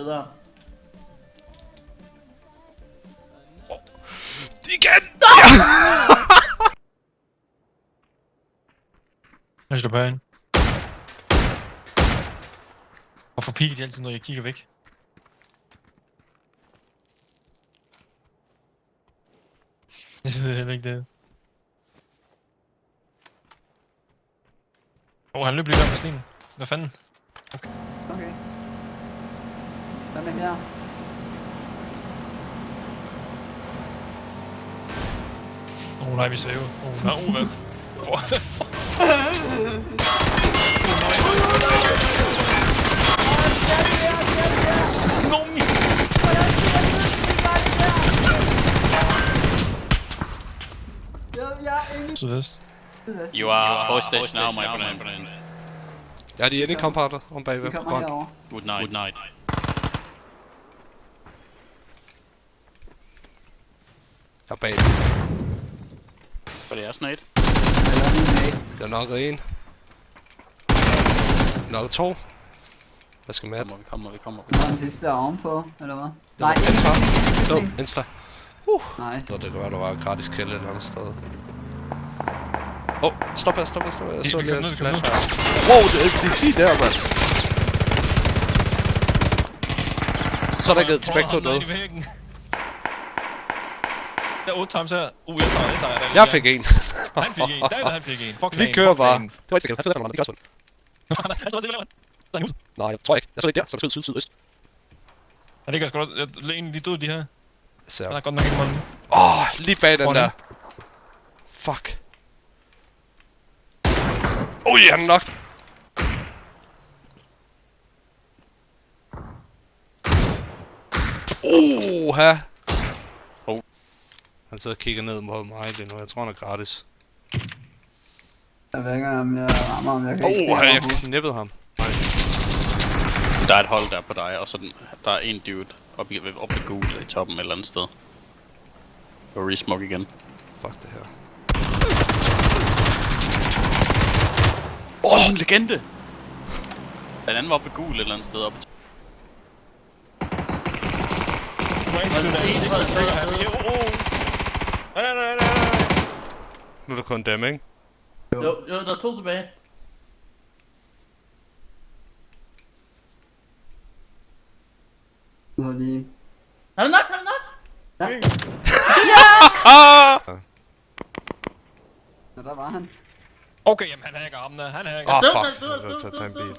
bedre. Igen! Jeg slår bare ind. Hvorfor piker de altid, når jeg kigger væk? Det ved jeg heller ikke, det. Han løb lige der på stenen. Hvad fanden? Okay. Hvad med her? Nej, vi svæver. Nej, hvad for? Sydvest. You are hostage now, my friend. Ja, de er inde i compoundet om bagved på grøn. Good night. Good night. Jeg er bag. For det er sådan et. Jeg knockede en. Knockede to. Hvad skal med? Vi kommer. Der var den sidste ovenpå, eller hvad? Nej, Død, insta. Nej. Så det kan være, der var gratis kill et eller andet sted. Stop her. Jeg så lige en flash her. Wow, det er lige der, mand. Så er der givet begge to døde. Jeg er 8 times her. Jeg tager Jeg fik en. Han fik en. David, han fik en. Fuck Vi kører bare. Det var ikke sikkert. Han så nej, jeg tror ikke. Jeg så ikke der, så det syd-øst. Der ligger sgu da en lige død, de her. Så. Han er godt nok ikke målen. Lige bag den der. Fuck. Han er nok. Her. Han sidder og kigger ned mod mig lige nu. Jeg tror, han er gratis. Jeg ved ikke, om jeg rammer, om jeg kan ikke se jeg knippede ham. Der er et hold der på dig, og så der er en dude oppe ved gul i toppen et eller andet sted. Og resmoke igen. Fuck det her. En legende! Den anden var oppe ved gul et eller andet sted oppe. Nu er der kun dem, ikke? Jo, der er 2 tilbage. Du har lige... Han er nok! Ja! Så der var han. Okay, jamen han hacker ham der. Han hacker. Fuck. Jeg er nødt til at tage en bil. Det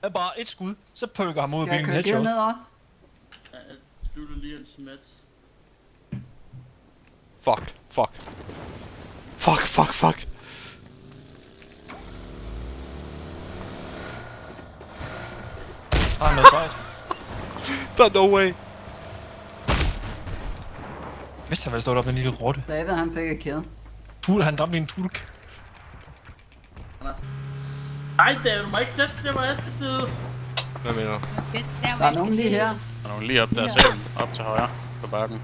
er bare et skud, så pøkker ham ud af Skal jeg bilen. køre ned også? Ja, jeg slutter lige en smats. Fuck. Han er noget sejt. Der er no way. Hvis han vel stod op med en lille rotte. David, han fik et kill. Han dræbte en tulk. Ej, David, du må ikke sætte det, hvor jeg skal sidde. Hvad mener du? Der er nogen lige her. Der er nogen lige op der selv, op til højre på bakken.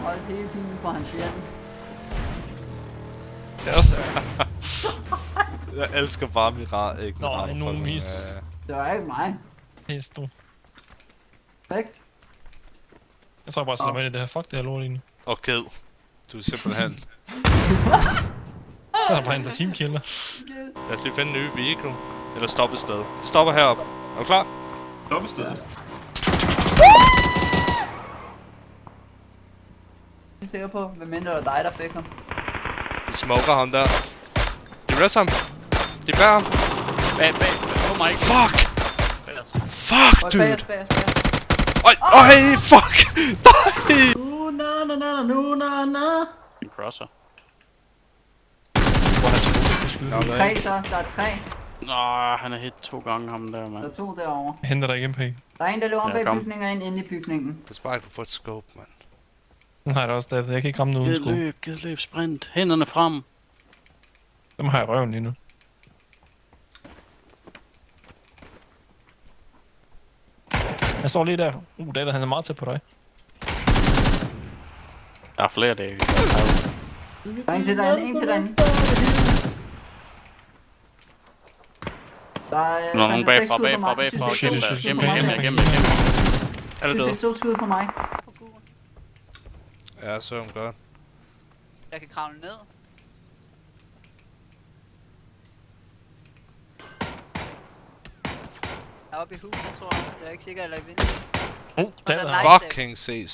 Hold hele bilen på hans hjerte. Det er også der. Jeg elsker bare Mirat, ikke? Nå, nogen mis. Det var ikke mig. Helt stor. Perfekt. Jeg tror bare, jeg slår mig ind i det her. Fuck det her lort egentlig. Okay. Du er simpelthen... Der er bare en der teamkiller. Lad os lige finde en ny vehicle. Eller stoppe et sted. Vi stopper heroppe. Er du klar? Stoppe stedet. Jeg er sikker på, hvem mindre det var dig, der fik ham. De smoker ham der. De rest ham. De bærer ham. Bag, på mig. Fuck! Fuck, dude! Bag. Øj, fuck! Nej! Na. En crosser. Tre så, der er 3. Nå, han har hit 2 gange ham der, Der mand. er 2 derovre. Jeg henter dig ikke MP. Der er en, der løber om Ja, bag kom. bygningen, og en inde i bygningen. Det er bare ikke, du får et scope, mand. Den har jeg da også David. Jeg kan ikke ramme nogen sko. Gid løb, sprint. Hænderne frem. Dem har jeg i røven lige nu. Jeg står lige der. David, han er meget tæt på dig. Der er flere dage. Der er en til derinde, Der er, Nå, nogen bagfra, 6 skud på bagfra, mig. bagfra. Sydsæt, Shit, to shit, skud shit. på mig. Gennem. Er det død? Sydsæt, 2 skud på mig. På gul. Ja, så hun godt. Jeg kan kravle ned. Jeg er oppe i huset, tror jeg. Jeg er ikke sikker, eller i vinduet. Der der er er nice. Fucking ses.